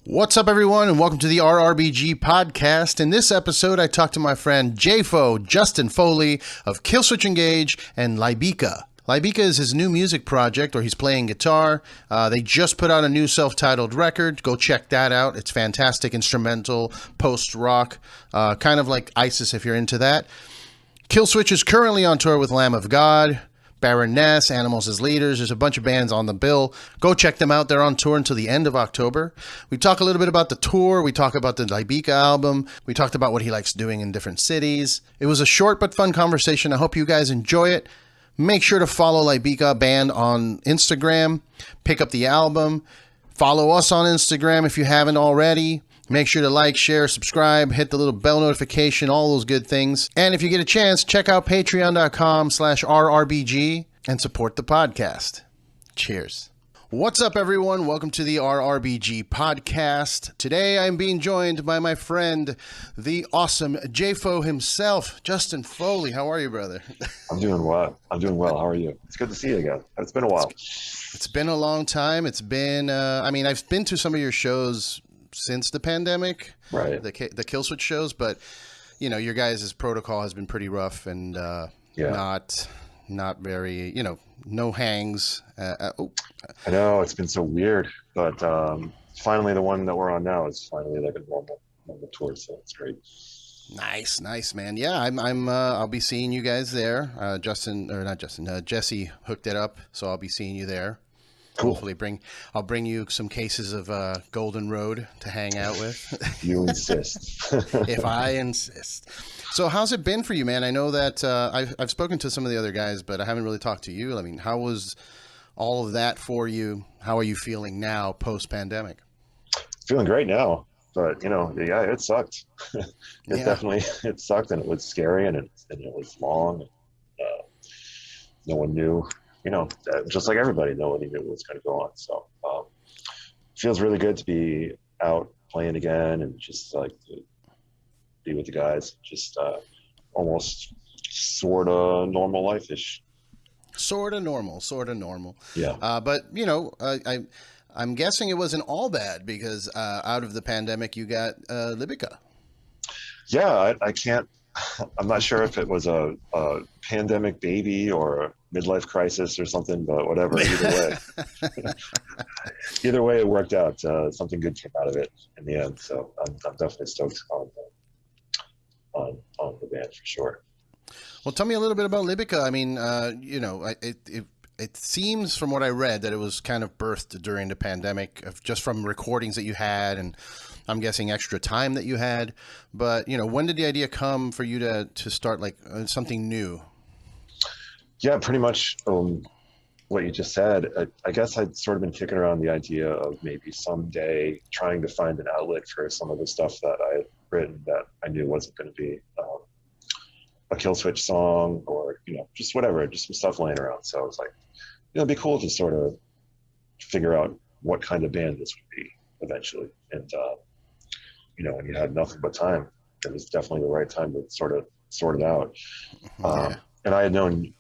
What's up, everyone, and welcome to the RRBG podcast. In this episode, I talked to my friend JFO, Justin Foley of Killswitch Engage and Lybica. Lybica is his new music project, or he's playing guitar. They just put out a new self-titled record. Go check that out. It's fantastic, instrumental, post-rock, kind of like ISIS if you're into that. Killswitch is currently on tour with Lamb of God, Baroness, Animals as Leaders. There's a bunch of bands on the bill. Go check them out. They're on tour until the end of October. We talk a little bit about the tour. We talk about the Lybica album. We talked about what he likes doing in different cities. It was a short but fun conversation. I hope you guys enjoy it. Make sure to follow Lybica Band on Instagram. Pick up the album. Follow us on Instagram if you haven't already. Make sure to like, share, subscribe, hit the little bell notification, all those good things. And if you get a chance, check out patreon.com/RRBG and support the podcast. Cheers. What's up, everyone? Welcome to the RRBG podcast. Today, I'm being joined by my friend, the awesome JFO himself, Justin Foley. How are you, brother? I'm doing well. How are you? It's good to see you again. It's been a while. It's been a long time. It's been, I've been to some of your shows since the pandemic, right? The Killswitch shows, but your guys' protocol has been pretty rough and not very, no hangs. I know it's been so weird, but finally the one that we're on now is finally like a normal tour, so it's great. Nice, man. Yeah, I'll be seeing you guys there. Jesse hooked it up, so I'll be seeing you there. Cool. Hopefully I'll bring you some cases of Golden Road to hang out with. You insist. If I insist. So how's it been for you, man? I know that I've spoken to some of the other guys, but I haven't really talked to you. I mean, how was all of that for you? How are you feeling now post-pandemic? Feeling great now, but it sucked. It sucked, and it was scary, and it was long. No one knew. Just like everybody, nobody knew what was going to go on. So feels really good to be out playing again and just like to be with the guys. Just almost sort of normal life-ish. Sort of normal. Yeah. But I'm guessing it wasn't all bad because out of the pandemic you got Lybica. Yeah, I can't. I'm not sure if it was a pandemic baby or a midlife crisis or something, but whatever. Either way, it worked out. Something good came out of it in the end. So I'm definitely stoked on the band for sure. Well, tell me a little bit about Lybica. I mean, it seems from what I read that it was kind of birthed during the pandemic, just from recordings that you had, and I'm guessing extra time that you had. But when did the idea come for you to start like something new? Yeah, pretty much what you just said. I guess I'd sort of been kicking around the idea of maybe someday trying to find an outlet for some of the stuff that I had written that I knew wasn't going to be a Killswitch song or just whatever, just some stuff laying around. So I was like, it'd be cool to sort of figure out what kind of band this would be eventually. And when you had nothing but time, it was definitely the right time to sort of sort it out. And I had known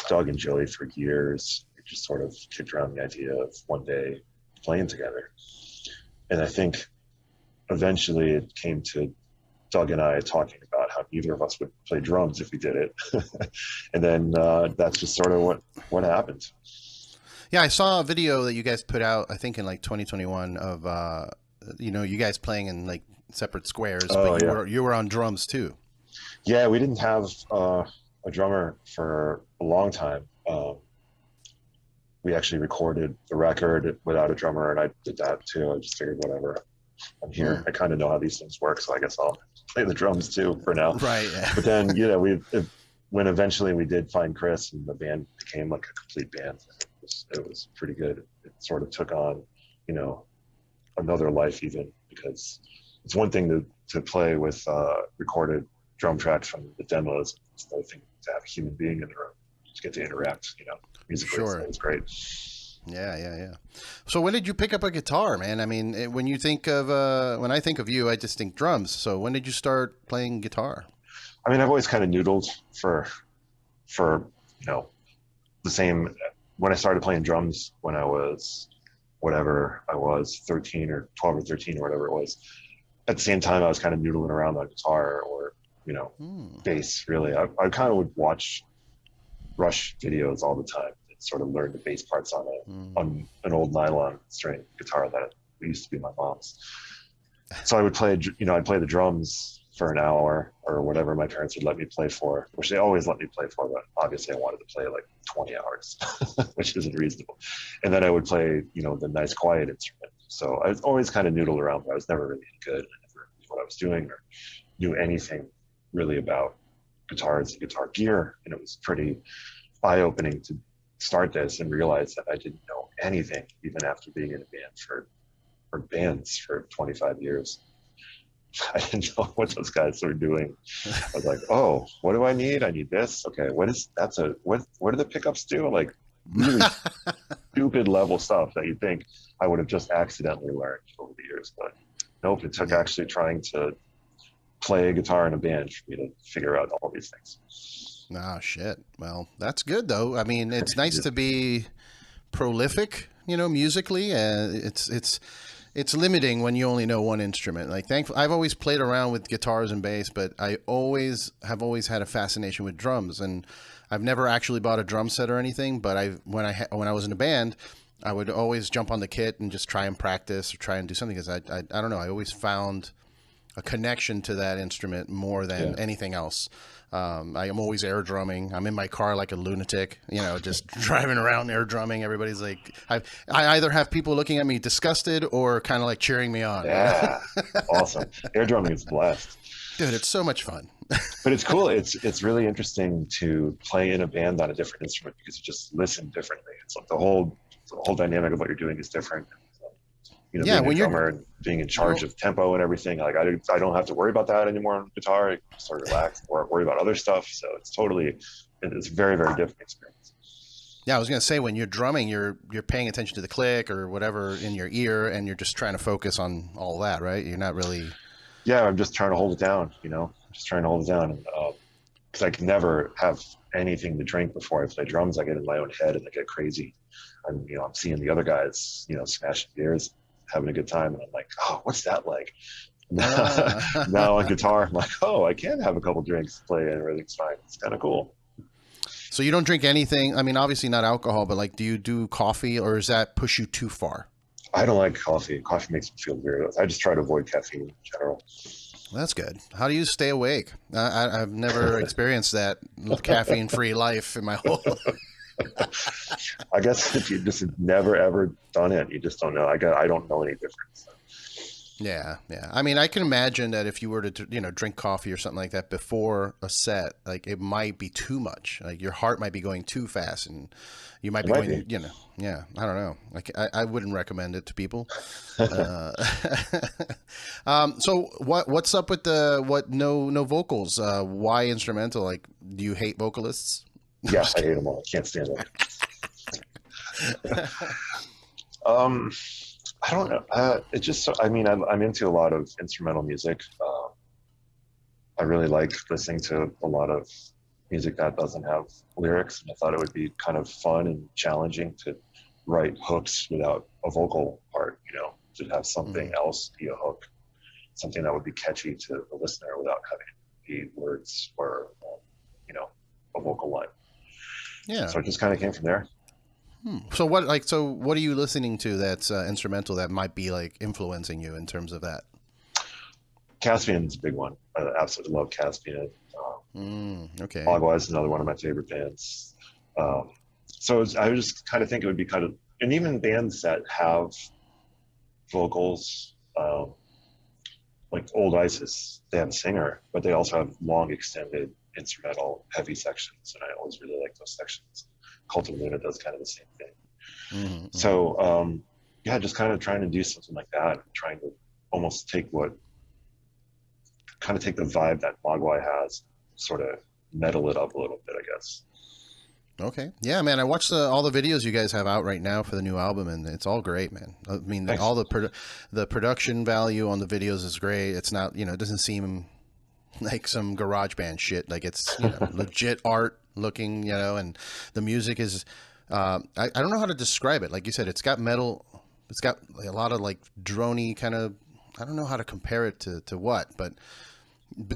Doug and Joey for years. We just sort of kicked around the idea of one day playing together. And I think eventually it came to Doug and I talking about how neither of us would play drums if we did it. And then that's just sort of what happened. Yeah, I saw a video that you guys put out, I think in like 2021 of, you guys playing in like separate squares, but you were on drums too. Yeah, we didn't have a drummer for a long time. We actually recorded the record without a drummer, and I did that too. I just figured, whatever, I'm here. I kind of know how these things work, so I guess I'll play the drums too for now. Right. Yeah. But then, when eventually we did find Chris and the band became like a complete band, it was pretty good. It sort of took on, another life even, because it's one thing to play with recorded drum tracks from the demos. It's another thing to have a human being in the room to get to interact, musically. Sure. So it's great. Yeah. So when did you pick up a guitar, man? I mean, when I think of you, I just think drums. So when did you start playing guitar? I mean, I've always kind of noodled for the same. When I started playing drums when I was whatever I was, 13 or 12 or 13 or whatever it was. At the same time, I was kind of noodling around on guitar or, bass, really. I kind of would watch Rush videos all the time and sort of learn the bass parts on an old nylon string guitar that used to be my mom's. So I would play, I'd play the drums for an hour or whatever my parents would let me play for, which they always let me play for, but obviously I wanted to play like 20 hours, which isn't reasonable. And then I would play, the nice quiet instrument. So I was always kind of noodled around, but I was never really good. I never knew what I was doing or knew anything really about guitars and guitar gear. And it was pretty eye-opening to start this and realize that I didn't know anything, even after being in a band or bands for 25 years. I didn't know what those guys were doing. I was like, oh, what do I need? I need this. Okay, what do the pickups do? Like really stupid level stuff that you think I would have just accidentally learned over the years. But nope, it took actually trying to play a guitar in a band for me to figure out all these things. Ah, shit. Well, that's good though. I mean, it's nice to be prolific, musically. It's limiting when you only know one instrument. Like, I've always played around with guitars and bass, but I have always had a fascination with drums, and I've never actually bought a drum set or anything. But when I was in a band, I would always jump on the kit and just try and practice or try and do something, because I don't know, I always found a connection to that instrument more than anything else. I am always air drumming. I'm in my car like a lunatic, just driving around air drumming. Everybody's like, I either have people looking at me disgusted or kind of like cheering me on. Yeah, awesome. Air drumming is blessed. Dude, it's so much fun. But it's cool. It's really interesting to play in a band on a different instrument because you just listen differently. It's like the whole dynamic of what you're doing is different. Being a drummer and being in charge of tempo and everything, like I don't have to worry about that anymore on guitar. I can sort of relax or worry about other stuff. So it's a very, very different experience. Yeah, I was gonna say, when you're drumming, you're paying attention to the click or whatever in your ear, and you're just trying to focus on all that, right? You're not really. Yeah, I'm just trying to hold it down. I'm just trying to hold it down, because I can never have anything to drink before I play drums. I get in my own head and I get crazy. I'm seeing the other guys, smashing beers, having a good time, and I'm like, oh, what's that like? Now on guitar, I'm like, oh, I can have a couple drinks to play and everything's fine. It's kind of cool. So you don't drink anything? I mean, obviously not alcohol, but like, do you do coffee, or does that push you too far? I don't like coffee. Coffee makes me feel weird. I just try to avoid caffeine in general. That's good. How do you stay awake? I've never experienced that with caffeine-free life in my whole life. I guess if you just have never ever done it, you just don't know. I don't know any difference. Yeah. I mean, I can imagine that if you were to drink coffee or something like that before a set, like, it might be too much. Like, your heart might be going too fast, and you might be going. Yeah. I don't know. Like, I wouldn't recommend it to people. So what's up with no vocals? Why instrumental? Like, do you hate vocalists? Yeah, I hate them all. I can't stand them. I don't know. It's just, I'm into a lot of instrumental music. I really like listening to a lot of music that doesn't have lyrics. And I thought it would be kind of fun and challenging to write hooks without a vocal part, to have something else be a hook, something that would be catchy to the listener without having to be words or, a vocal line. Yeah. So it just kind of came from there. So what are you listening to that's instrumental that might be like influencing you in terms of that? Caspian's a big one. I absolutely love Caspian. Okay. Mogwai is another one of my favorite bands. So I was just kind of think it would be kind of, and even bands that have vocals, like Old Isis, they have a singer, but they also have long extended instrumental heavy sections, and I always really like those sections. Cult of Luna does kind of the same thing. So just kind of trying to do something like that, trying to almost take the vibe that Mogwai has, sort of metal it up a little bit, I guess. Okay. Yeah, man. I watched all the videos you guys have out right now for the new album, and it's all great, man. I mean, Thanks. all the production value on the videos is great. It's not, it doesn't seem like some garage band shit. Like, it's legit art looking, and the music is I don't know how to describe it. Like you said, it's got metal it's got like a lot of like droney kind of. I don't know how to compare it to what, but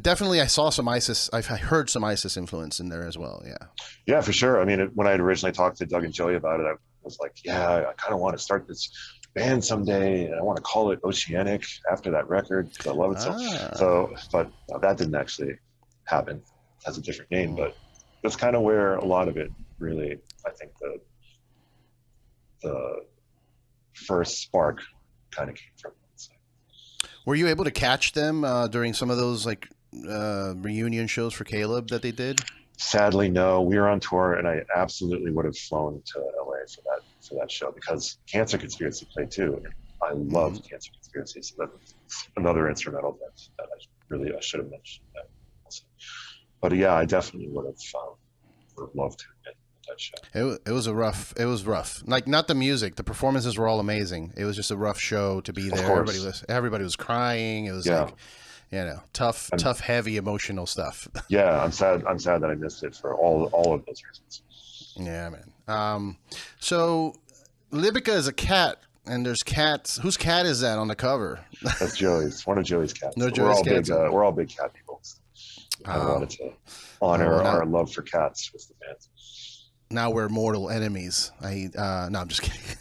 definitely I saw some ISIS. I heard some ISIS influence in there as well. Yeah. Yeah, for sure. I mean, when I had originally talked to Doug and Joey about it, I was like, yeah, I kind of want to start this band someday, and I want to call it Oceanic after that record because I love it but that didn't actually happen. It has a different name, but that's kind of where a lot of it really, I think the first spark kind of came from. Were you able to catch them during some of those like reunion shows for Caleb that they did? Sadly, no. We were on tour, and I absolutely would have flown to LA for that show because Cancer Conspiracy played too. And I love Cancer Conspiracy, so that's another instrumental that I should have mentioned that also. But yeah, I definitely would have loved to at that show. It was rough. Like, not the music, the performances were all amazing. It was just a rough show to be there. Everybody was crying. It was like, you know, tough, heavy, emotional stuff. Yeah, I'm sad that I missed it for all of those reasons. Yeah, man. So Lybica is a cat, and there's cats. Whose cat is that on the cover? That's Joey's. One of Joey's cats. No, Joey's cats. We're all big cat people. I wanted to honor our love for cats with the fans. Now we're mortal enemies. No, I'm just kidding.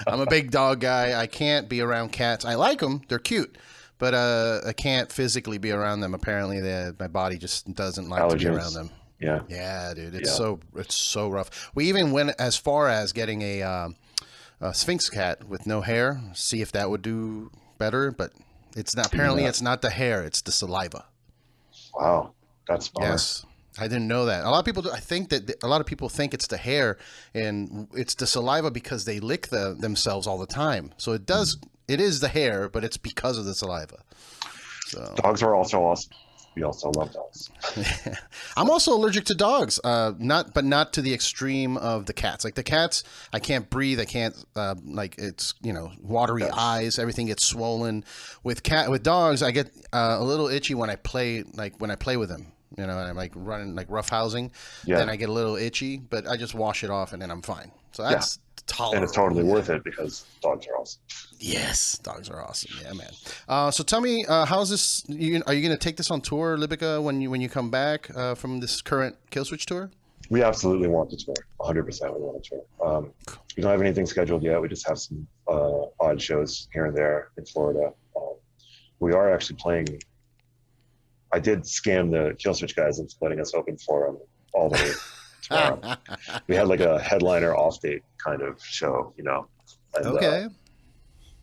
I'm a big dog guy. I can't be around cats. I like them. They're cute. But I can't physically be around them. Apparently, my body just doesn't like to be around them. Yeah. Yeah, dude. It's so rough. We even went as far as getting a Sphinx cat with no hair. See if that would do better. But it's not. Apparently, it's not the hair. It's the saliva. Wow, that's smart. Yes. I didn't know that. A lot of people, I think that a lot of people think it's the hair and it's the saliva because they lick themselves all the time. So it is the hair, but it's because of the saliva. So dogs are also awesome. We also love dogs. I'm also allergic to dogs, not to the extreme of the cats. Like the cats, I can't breathe. I can't it's watery eyes. Everything gets swollen. With dogs, I get a little itchy when I play with them. You know, and I'm like running like roughhousing. Yeah. Then I get a little itchy, but I just wash it off and then I'm fine. So that's tolerable. And it's totally worth it because dogs are awesome. Yes, dogs are awesome. Yeah, man. So tell me, how's this? Are you going to take this on tour, Lybica, when you come back from this current Killswitch tour? We absolutely want to tour. 100% we want to tour. We don't have anything scheduled yet. We just have some odd shows here and there in Florida. We are actually playing. I did scam the Killswitch guys into letting us open for them all the way tomorrow. We had like a headliner off date kind of show, you know. And, okay.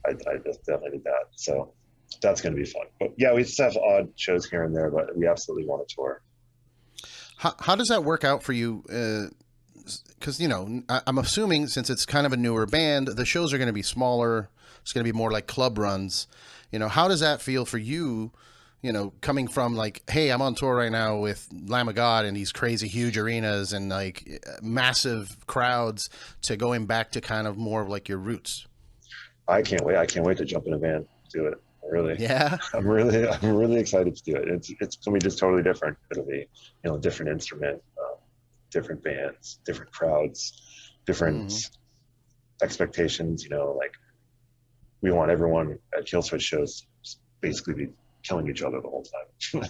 I just definitely did that. So that's going to be fun. But yeah, we just have odd shows here and there, but we absolutely want to tour. How does that work out for you? Because, I'm assuming since it's kind of a newer band, the shows are going to be smaller. It's going to be more like club runs. How does that feel for you? Coming from like, hey, I'm on tour right now with Lamb of God and these crazy huge arenas and like massive crowds to going back to kind of more of like your roots. I can't wait. I can't wait to jump in a van, do it. Really. Yeah. I'm really excited to do it. It's going to be just totally different. It'll be, a different instrument, different bands, different crowds, different expectations, like we want everyone at Killswitch shows to basically be killing each other the whole time,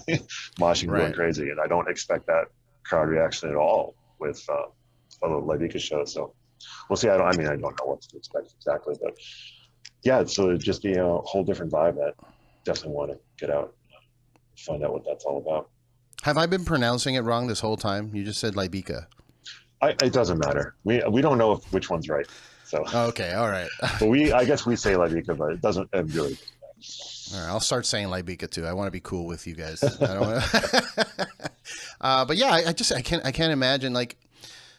moshing, going crazy, and I don't expect that crowd reaction at all with other Lybica shows. So we'll see. I don't know what to expect exactly, but yeah, so it'd just be a whole different vibe that definitely want to get out, find out what that's all about. Have I been pronouncing it wrong this whole time? You just said Lybica. It doesn't matter. We don't know which one's right. So okay, all right. But I guess we say Lybica, but it doesn't really. All right, I'll start saying Lybica too. I want to be cool with you guys. I don't want to... but yeah, I can't imagine, like,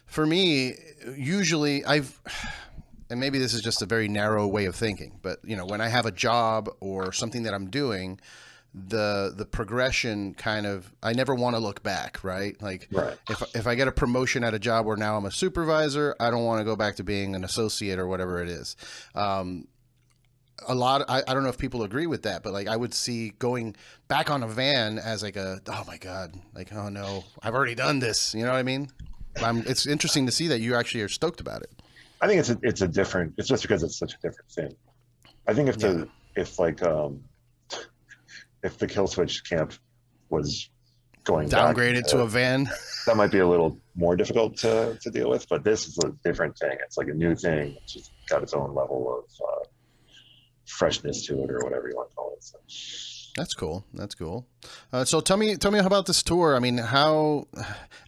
for me, usually and maybe this is just a very narrow way of thinking, but when I have a job or something that I'm doing, the progression kind of, I never want to look back, right? Like if I get a promotion at a job where now I'm a supervisor, I don't want to go back to being an associate or whatever it is. I don't know if people agree with that, but like I would see going back on a van as like oh my God, like, oh no, I've already done this. You know what I mean? It's interesting to see that you actually are stoked about it. I think it's a different. It's just because it's such a different thing. I think if like if the Killswitch camp was going downgraded to a van, that might be a little more difficult to deal with. But this is a different thing. It's like a new thing. It's just got its own level of freshness to it, or whatever you want to call it. So. That's cool. That's cool. So tell me about this tour. I mean, how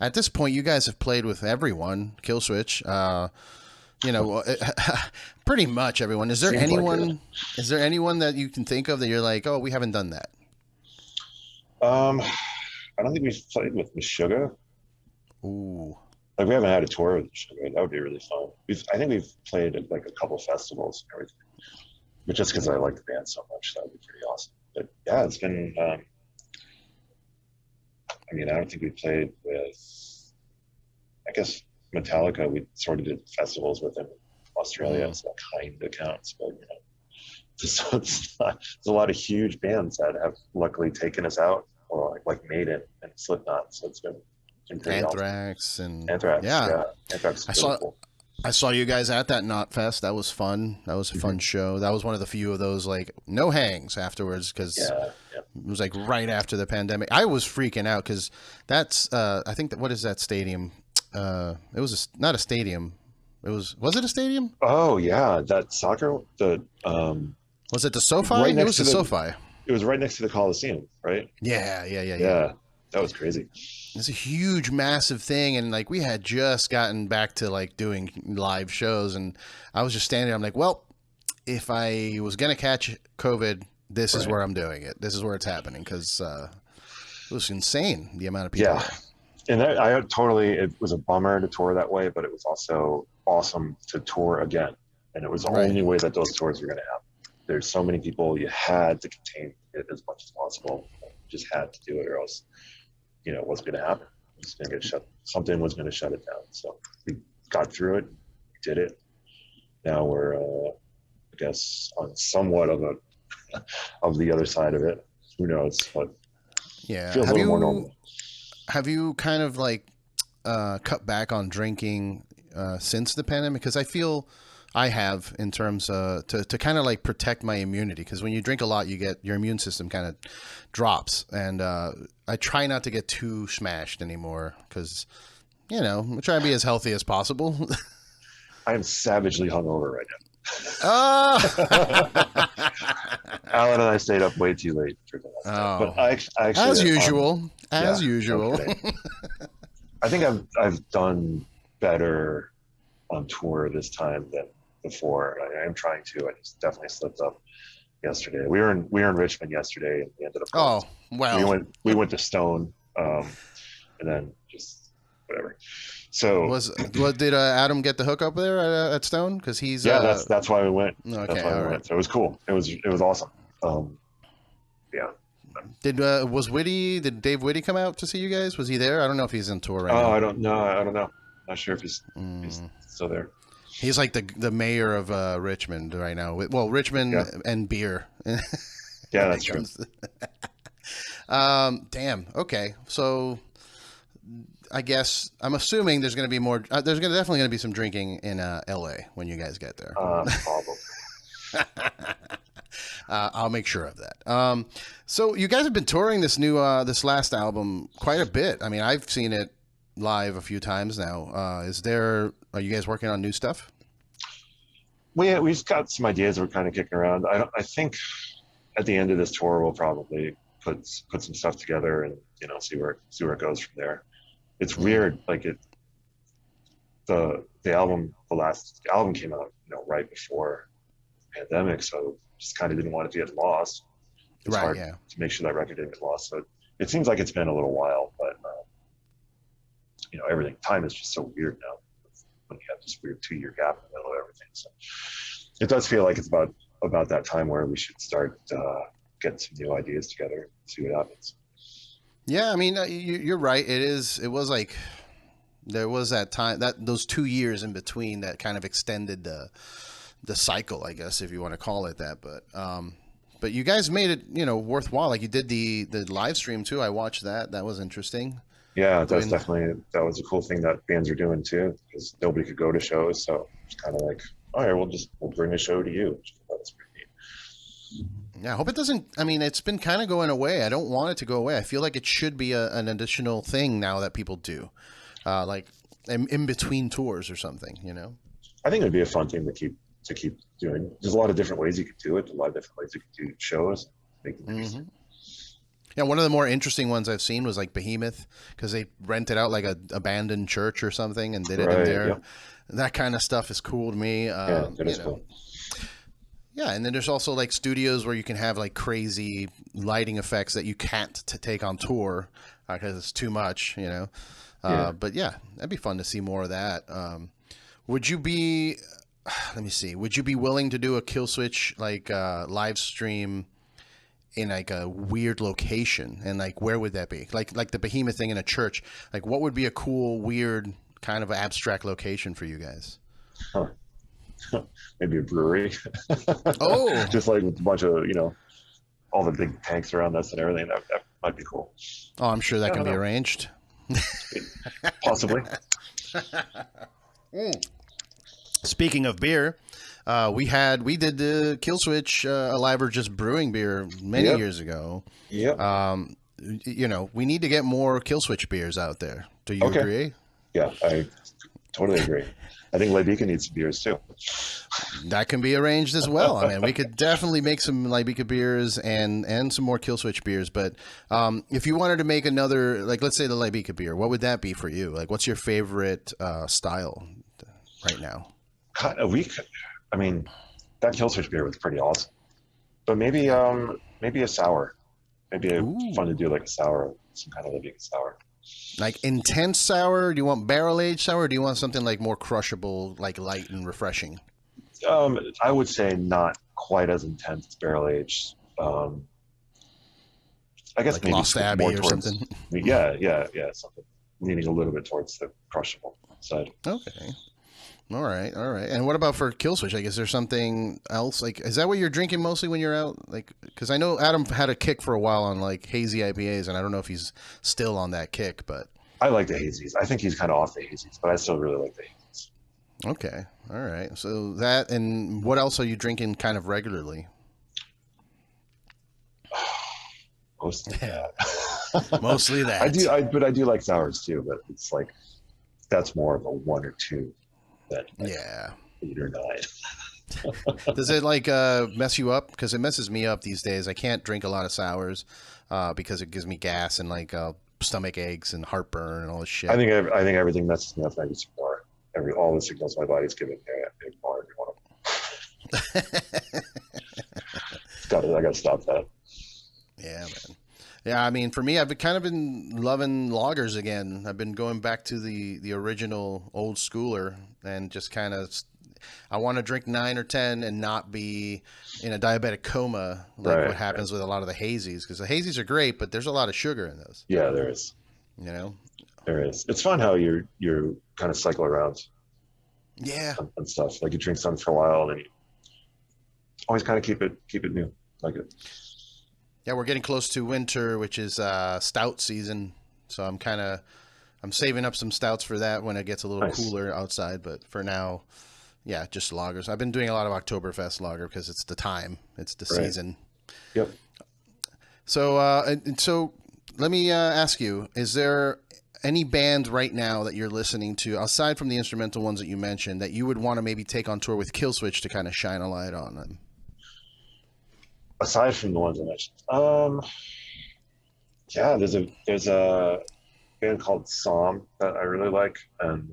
at this point you guys have played with everyone, Killswitch. Pretty much everyone. Is there Seems anyone? like is there anyone that you can think of that you're like, oh, we haven't done that? I don't think we've played with Meshuggah. Ooh. Like we haven't had a tour with Meshuggah. That would be really fun. I think we've played at like a couple festivals and everything. But just because I like the band so much, that would be pretty awesome. But yeah, it's been. I mean, I don't think we played with. I guess Metallica. We sort of did festivals with them in Australia, so that kind of counts. But so it's not. There's a lot of huge bands that have luckily taken us out, or like Maiden and Slipknot. So it's been pretty Anthrax awesome. and Anthrax. Yeah. Anthrax. I saw you guys at that Knot Fest. That was fun. That was a fun show. That was one of the few of those like no hangs afterwards because it was like right after the pandemic. I was freaking out because that's I think what is that stadium? It was not a stadium. Was it a stadium? Oh yeah, that soccer. Was it the SoFi? Right It was the SoFi. It was right next to the Coliseum, right? Yeah. That was crazy. It's a huge, massive thing, and like we had just gotten back to like doing live shows, and I was just standing there. I'm like, well, if I was gonna catch COVID, this is where I'm doing it. This is where it's happening because it was insane the amount of people. Yeah, and I totally. It was a bummer to tour that way, but it was also awesome to tour again, and it was the only way that those tours were gonna happen. There's so many people, you had to contain it as much as possible. You just had to do it, or else. It wasn't going to happen. It was going to get shut. Something was going to shut it down. So we got through it, did it. Now we're, I guess, on somewhat of the other side of it. Who knows? But yeah, feels a little more normal. Have you kind of like cut back on drinking since the pandemic? Because I feel I have in terms to kind of like protect my immunity. Because when you drink a lot, your immune system kind of drops, and I try not to get too smashed anymore because I'm trying to be as healthy as possible. I am savagely hungover right now. Alan and I stayed up way too late for that. But I actually, as usual. Okay. I think I've done better on tour this time than before. I am trying to. I just definitely slipped up yesterday. We were in Richmond yesterday, and we ended up. Oh well. We went to Stone, and then just whatever. So did Adam get the hook up there at Stone? Because he's that's why we went. Okay, that's why we went. So it was cool. It was awesome. Yeah. Did Dave Whitty come out to see you guys? Was he there? I don't know if he's in tour right now. I don't know. Not sure if he's still there. He's like the mayor of Richmond right now. Well, Richmond and beer. Yeah, that's true. Damn. Okay. So I guess I'm assuming there's going to be more. Definitely going to be some drinking in L.A. when you guys get there. Probably. I'll make sure of that. So you guys have been touring this this last album quite a bit. I mean, I've seen it live a few times now. Are you guys working on new stuff? We've got some ideas we're kind of kicking around. I think at the end of this tour we'll probably put some stuff together and see where it goes from there. It's weird, like the last album came out right before the pandemic, so just kind of didn't want it to get lost. It's hard to make sure that record didn't get lost. So it seems like it's been a little while, but time is just so weird now when you have this weird 2-year gap in the middle of everything. So it does feel like it's about that time where we should start getting some new ideas together and see what happens. Yeah, I mean, you're right. It was like there was that time, those 2 years in between that kind of extended the cycle, I guess, if you want to call it that. But you guys made it, worthwhile. Like you did the live stream too. I watched that. That was interesting. Yeah, Doing, that was a cool thing that bands are doing too, because nobody could go to shows, so it's kind of like, all right, we'll bring a show to you. That's pretty neat. yeah, I hope it doesn't. I mean, it's been kind of going away. I don't want it to go away. I feel like it should be an additional thing now that people do, like in between tours or something. You know. I think it'd be a fun thing to keep doing. There's a lot of different ways you could do it. A lot of different ways you could do shows. Make it interesting. Yeah, one of the more interesting ones I've seen was like Behemoth, because they rented out like a abandoned church or something and did it in there. Yep. That kind of stuff is cool to me. Yeah, that is cool. Yeah, and then there's also like studios where you can have like crazy lighting effects that you can't take on tour because it's too much, you know. But yeah, that'd be fun to see more of that. Would you be? Let me see. Would you be willing to do a Killswitch like live stream in like a weird location? And like, where would that be? Like the Behemoth thing in a church. Like, what would be a cool, weird, kind of abstract location for you guys? Huh. Maybe a brewery. Oh, just like with a bunch of, all the big tanks around us and everything. That might be cool. Oh, I'm sure that can be arranged. Possibly. Speaking of beer, we did the Killswitch Alive or Just Brewing beer many years ago. Yeah. We need to get more Killswitch beers out there. Do you agree? Yeah, I totally agree. I think Lybica needs some beers too. That can be arranged as well. I mean, we could definitely make some Lybica beers and some more Killswitch beers. But if you wanted to make another, like, let's say the Lybica beer, what would that be for you? Like, what's your favorite style right now? I mean, that Killswitch beer was pretty awesome. But maybe a sour. Maybe fun to do like a sour, some kind of Lybica sour. Like intense sour? Do you want barrel aged sour? Or do you want something like more crushable, like light and refreshing? I would say not quite as intense as barrel aged. I guess like maybe Lost Abbey or something. Yeah, something leaning a little bit towards the crushable side. Okay. All right. And what about for Killswitch? Like, is there something else? Like, is that what you're drinking mostly when you're out? Like, because I know Adam had a kick for a while on like hazy IPAs, and I don't know if he's still on that kick, but I like the hazies. I think he's kind of off the hazies, but I still really like the hazies. Okay. All right. So that, and what else are you drinking kind of regularly? Mostly that. Mostly that. But I do like sours too, but it's like, that's more of a 1 or 2 than like 8 or 9. Does it like mess you up? Because it messes me up these days. I can't drink a lot of sours because it gives me gas and like stomach aches and heartburn and all this shit. I think everything messes me up. I just ignore all the signals my body's giving. I ignore every one of them. I gotta stop that. Yeah, man. Yeah, I mean, for me, I've kind of been loving lagers again. I've been going back to the original old schooler and just kind of, I want to drink 9 or 10 and not be in a diabetic coma like what happens with a lot of the hazies. Because the hazies are great, but there's a lot of sugar in those. Yeah, there is. There is. It's fun how you kind of cycle around. Yeah. And stuff. Like you drink some for a while, and then you always kind of keep it new. Like it. Yeah, we're getting close to winter, which is stout season. So I'm saving up some stouts for that when it gets a little cooler outside. But for now, yeah, just lagers. I've been doing a lot of Oktoberfest lager because it's the time. It's the season. Yep. So, so let me ask you, is there any band right now that you're listening to, aside from the instrumental ones that you mentioned, that you would want to maybe take on tour with Killswitch to kind of shine a light on them? Aside from the ones I mentioned, yeah, there's a band called Som that I really like, and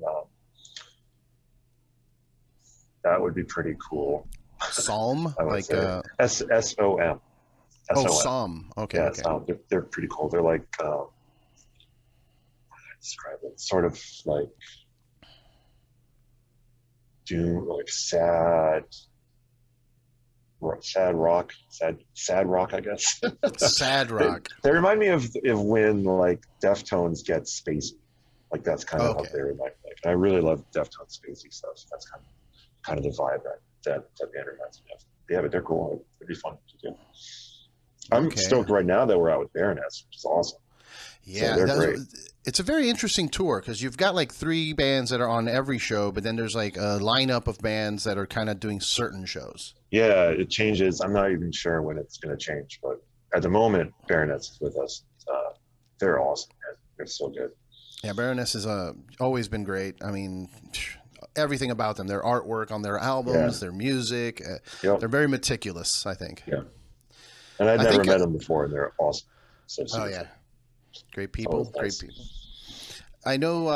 that would be pretty cool. Psalm, like SOM. Oh, Som. Okay. Yeah, okay. Som. They're pretty cool. They're like, how do I describe it? Sort of like doom, like sad rock, I guess. Sad rock. They remind me of when like Deftones get spacey. Like that's kind of what they remind me of. And I really love Deftones spacey stuff. So that's kind of the vibe that band reminds me of. Yeah, but they're cool. It'd be fun to do. I'm stoked right now that we're out with Baroness, which is awesome. So Yeah, they're great. it's a very interesting tour because you've got like 3 bands that are on every show, but then there's like a lineup of bands that are kind of doing certain shows. Yeah, it changes. I'm not even sure when it's going to change, but at the moment, Baroness is with us. They're awesome, man. They're so good. Yeah, Baroness has always been great. I mean, everything about them, their artwork on their Yeah. albums, their music, Yep. they're very meticulous, I think. Yeah. And I'd I never think, met them before, and they're awesome. So oh, super yeah, fun. great Always people, great nice. people. I know,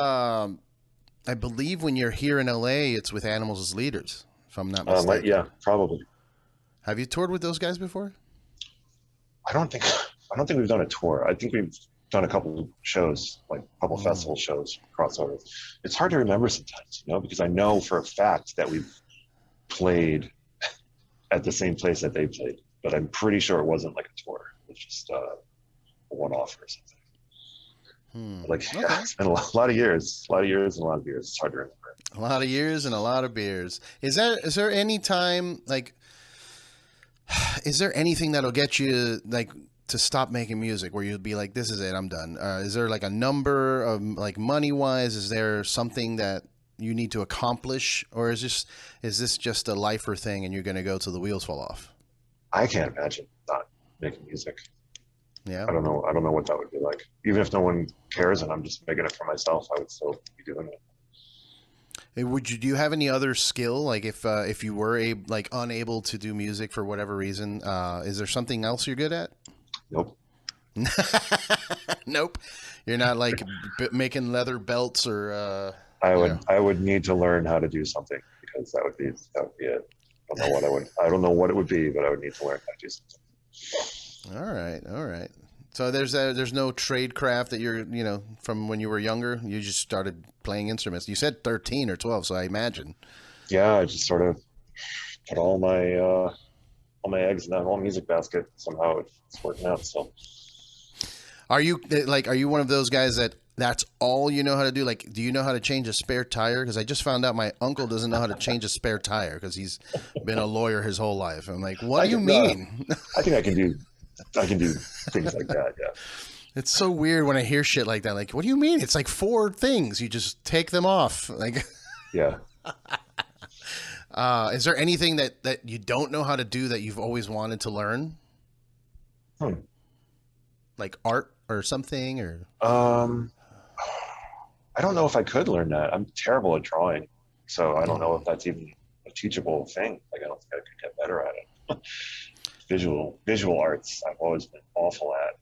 I believe when you're here in LA, it's with Animals as Leaders, if I'm not mistaken. Yeah, probably. Have you toured with those guys before? I don't think we've done a tour. I think we've done a couple of shows, like a couple of festival shows, crossovers. It's hard to remember sometimes, because I know for a fact that we've played at the same place that they played, but I'm pretty sure it wasn't like a tour. It's just a one-off or something. Okay. It's been a lot of years, and a lot of beers. It's hard to remember. A lot of years and a lot of beers. Is there any time like? Is there anything that'll get you like to stop making music where you'll be like, this is it, I'm done? Is there like a number of like money wise? Is there something that you need to accomplish, or is this just a lifer thing and you're going to go till the wheels fall off? I can't imagine not making music. Yeah. I don't know what that would be like. Even if no one cares and I'm just making it for myself, I would still be doing it. Hey, do you have any other skill? Like if you were unable to do music for whatever reason, is there something else you're good at? Nope. Nope. You're not like making leather belts or. I would need to learn how to do something because that would be it. I don't know what it would be, but I would need to learn how to do something. All right. So there's no trade craft that you're from when you were younger. You just started playing instruments. You said 13 or 12, so I imagine. Yeah, I just sort of put all my eggs in that whole music basket. Somehow it's working out. So, are you one of those guys that's all you know how to do? Like, do you know how to change a spare tire? Because I just found out my uncle doesn't know how to change a spare tire because he's been a lawyer his whole life. I'm like, what do you mean? I think I can do things like that. Yeah. It's so weird when I hear shit like that. Like, what do you mean? It's like 4 things. You just take them off. Like, yeah. Is there anything that you don't know how to do that you've always wanted to learn? Like art or something, or? I don't know if I could learn that. I'm terrible at drawing, so I don't know if that's even a teachable thing. Like, I don't think I could get better at it. Visual arts, I've always been awful at.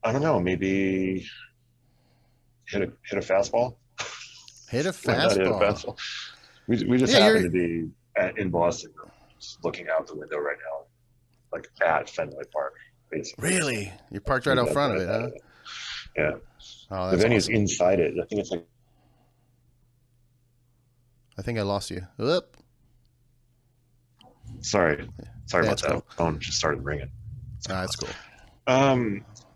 I don't know. Maybe hit a fastball. Hit a fastball. We just happen to be in Boston, just looking out the window right now, like at Fenway Park, basically. Really? You're parked right out front of it, huh? Yeah. Oh, the venue's awesome. inside it. I think it's like. I think I lost you. Whoop. Sorry about that. Cool. Phone just started ringing. That's cool.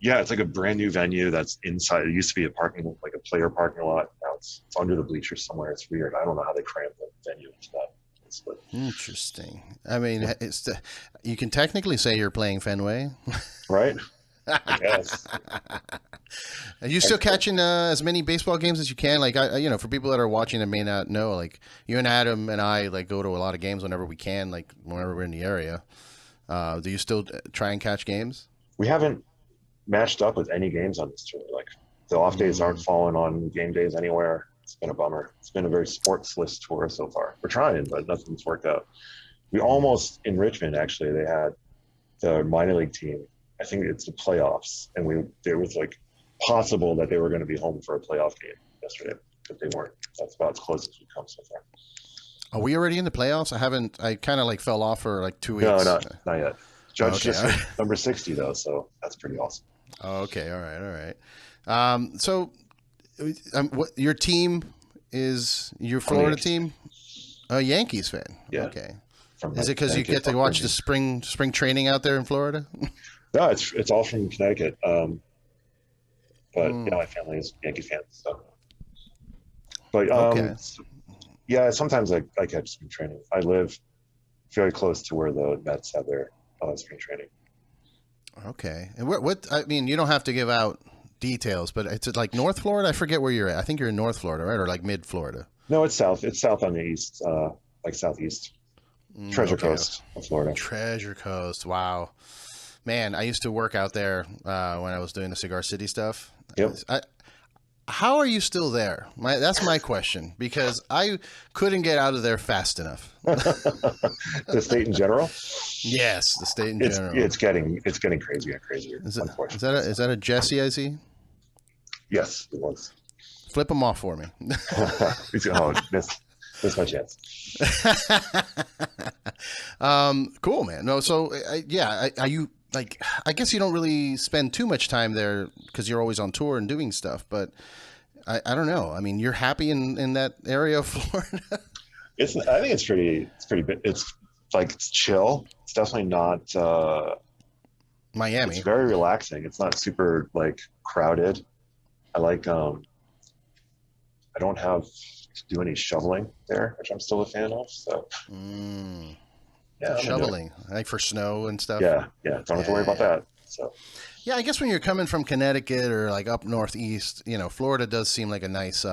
Yeah, it's like a brand new venue that's inside. It used to be a player parking lot. Now it's under the bleachers somewhere. It's weird. I don't know how they crammed the venue into that. Interesting. I mean, you can technically say you're playing Fenway, right? I guess. Are you still catching as many baseball games as you can? Like, for people that are watching and may not know, like you and Adam and I like go to a lot of games whenever we can, like whenever we're in the area. Do you still try and catch games? We haven't matched up with any games on this tour. Like the off days aren't falling on game days anywhere. It's been a bummer. It's been a very sportsless tour so far. We're trying, but nothing's worked out. We almost, in Richmond, actually, they had the minor league team. I think it's the playoffs, and it was like possible that they were going to be home for a playoff game yesterday, but they weren't. That's about as close as we've come so far. Are we already in the playoffs? I kind of like fell off for like 2 weeks. No, not yet. Judge just right. number 60 though, so that's pretty awesome. Okay, all right. So, what your team is? Your Florida team? A Yankees fan. Yeah. Okay. Is it because you get to watch the spring training out there in Florida? No, it's all from Connecticut. But my family is Yankee fans. So. But yeah, sometimes I catch spring training. I live very close to where the Mets have their spring training. Okay. And what I mean, you don't have to give out details, but it's like North Florida. I forget where you're at. I think you're in North Florida, right, or like mid Florida. No, it's south. It's south on the east, like southeast. Treasure Okay. Coast of Florida. Treasure Coast. Wow. Man, I used to work out there when I was doing the Cigar City stuff. Yep. How are you still there? That's my question, because I couldn't get out of there fast enough. The state in general? Yes, the state in general. It's getting crazier and crazier. Is that a Jesse I see? Yes, it was. Flip them off for me. Oh, missed my chance. Cool, man. No, so are you like? I guess you don't really spend too much time there because you're always on tour and doing stuff. But I don't know. I mean, you're happy in that area of Florida. I think it's pretty big. It's like it's chill. It's definitely not Miami. It's very relaxing. It's not super like crowded. I like I don't have to do any shoveling there, which I'm still a fan of. So yeah, shoveling, like for snow and stuff. Yeah. Don't have to worry about that. So yeah, I guess when you're coming from Connecticut or like up northeast, Florida does seem like a nice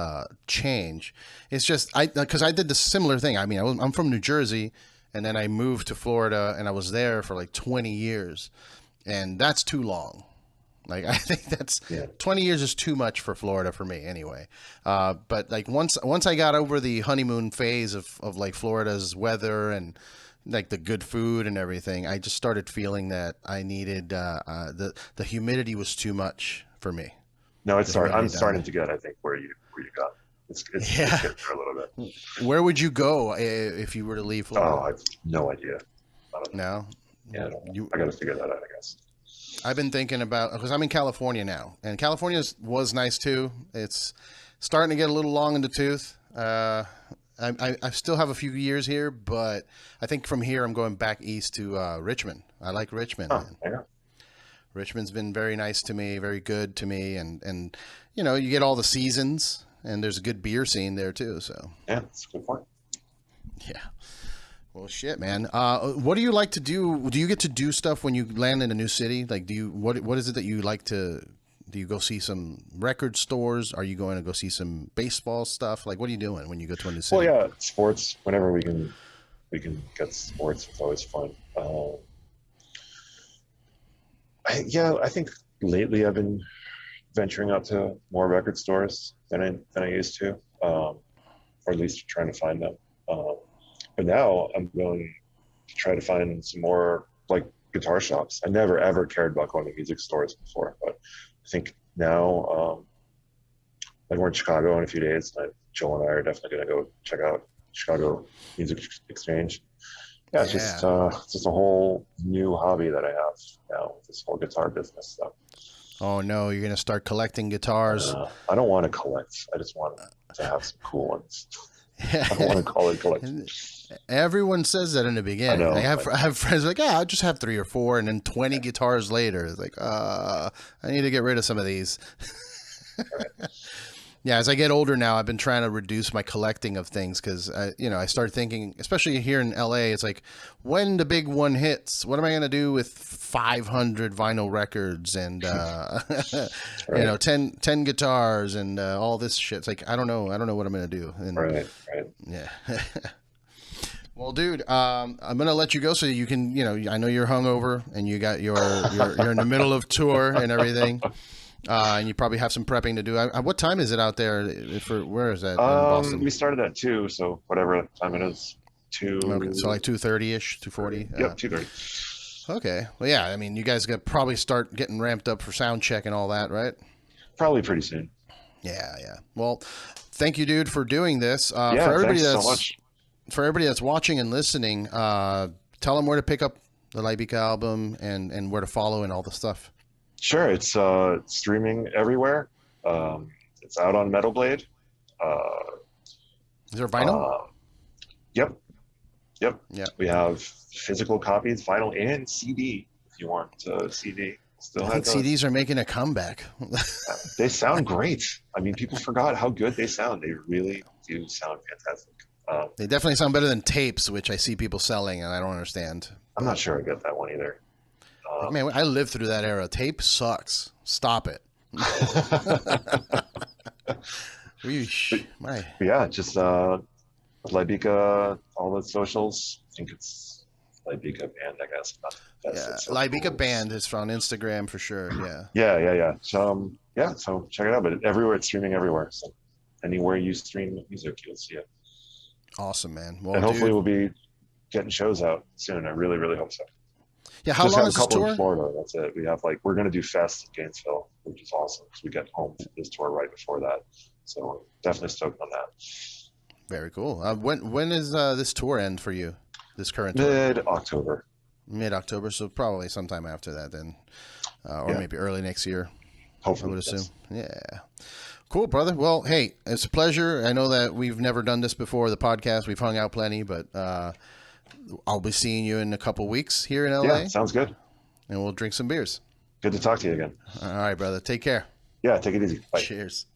change. It's just because I did the similar thing. I mean, I'm from New Jersey, and then I moved to Florida, and I was there for like 20 years, and that's too long. Like I think 20 years is too much for Florida for me anyway. But like once I got over the honeymoon phase of like Florida's weather and like the good food and everything, I just started feeling that I needed the humidity was too much for me. No, I'm starting to get, I think, where you got. It's getting there a little bit. Where would you go if you were to leave Florida? Oh, I have no idea. I don't know. No? Yeah, I don't know. I got to figure that out, I guess. I've been thinking about, because I'm in California now, and California was nice too. It's starting to get a little long in the tooth. I still have a few years here, but I think from here I'm going back east to Richmond. I like Richmond. Oh, yeah. Richmond's been very nice to me, very good to me, and you get all the seasons, and there's a good beer scene there too. So yeah, that's a good point. Yeah. Well, shit, man. What do you like to do? Do you get to do stuff when you land in a new city? Like, what is it that you like to? Do you go see some record stores? Are you going to go see some baseball stuff? Like, what are you doing when you go to a new city? Well, yeah, sports. Whenever we can get sports. It's always fun. I think lately I've been venturing out to more record stores than I used to, or at least trying to find them. But now I'm going to try to find some more like guitar shops. I never ever cared about going to music stores before, but I think now, like we're in Chicago in a few days, Joel and I are definitely going to go check out Chicago Music Exchange. Yeah, it's just a whole new hobby that I have now with this whole guitar business stuff. Oh no, you're going to start collecting guitars. I don't want to collect. I just want to have some cool ones. I don't want to call it collection. Everyone says that in the beginning. I know. I have friends like, I just have 3 or 4, and then 20 guitars later, it's like, I need to get rid of some of these. Right. Yeah, as I get older now, I've been trying to reduce my collecting of things because I started thinking, especially here in LA, it's like when the big one hits, what am I going to do with 500 vinyl records and Right. 10 guitars and all this shit? It's like I don't know what I'm going to do. And, Right. yeah. Well, dude, I'm gonna let you go so you can, I know you're hungover and you got you're in the middle of tour and everything. And you probably have some prepping to do. What time is it out there? Where is that? In Boston? We started at 2, so whatever time it is, 2. Okay, so like 2:30ish, 2:40. Yep, 2:30. Okay. Well, yeah. I mean, you guys got probably start getting ramped up for sound check and all that, right? Probably pretty soon. Yeah. Well, thank you, dude, for doing this. For everybody thanks so much. For everybody that's watching and listening, tell them where to pick up the Lybica album and where to follow and all the stuff. Sure, it's streaming everywhere. It's out on Metal Blade. Is there vinyl? Yep. Yeah. We have physical copies, vinyl and CD. If you want CD, I think CDs are making a comeback. They sound great. I mean, people forgot how good they sound. They really do sound fantastic. They definitely sound better than tapes, which I see people selling, and I don't understand. I'm not sure I get that one either. Man, I lived through that era. Tape sucks. Stop it. Yeah, just Lybica, all the socials. I think it's Lybica Band, I guess. Lybica Band is on Instagram for sure. Yeah. So check it out. But everywhere, it's streaming everywhere. So anywhere you stream music, you'll see it. Awesome, man. Well, and hopefully we'll be getting shows out soon. I really, really hope so. Yeah, how long is this tour? In Florida. That's it. We have we're going to do Fest in Gainesville, which is awesome because we get home for this tour right before that. So definitely stoked on that. Very cool. When is this tour end for you? This current tour? Mid-October. Mid-October, so probably sometime after that then, or maybe early next year. Hopefully, I would assume. Yes. Yeah. Cool, brother. Well, hey, it's a pleasure. I know that we've never done this before, the podcast. We've hung out plenty, but I'll be seeing you in a couple weeks here in LA. Yeah, sounds good. And we'll drink some beers. Good to talk to you again. All right, brother. Take care. Yeah, take it easy. Bye. Cheers.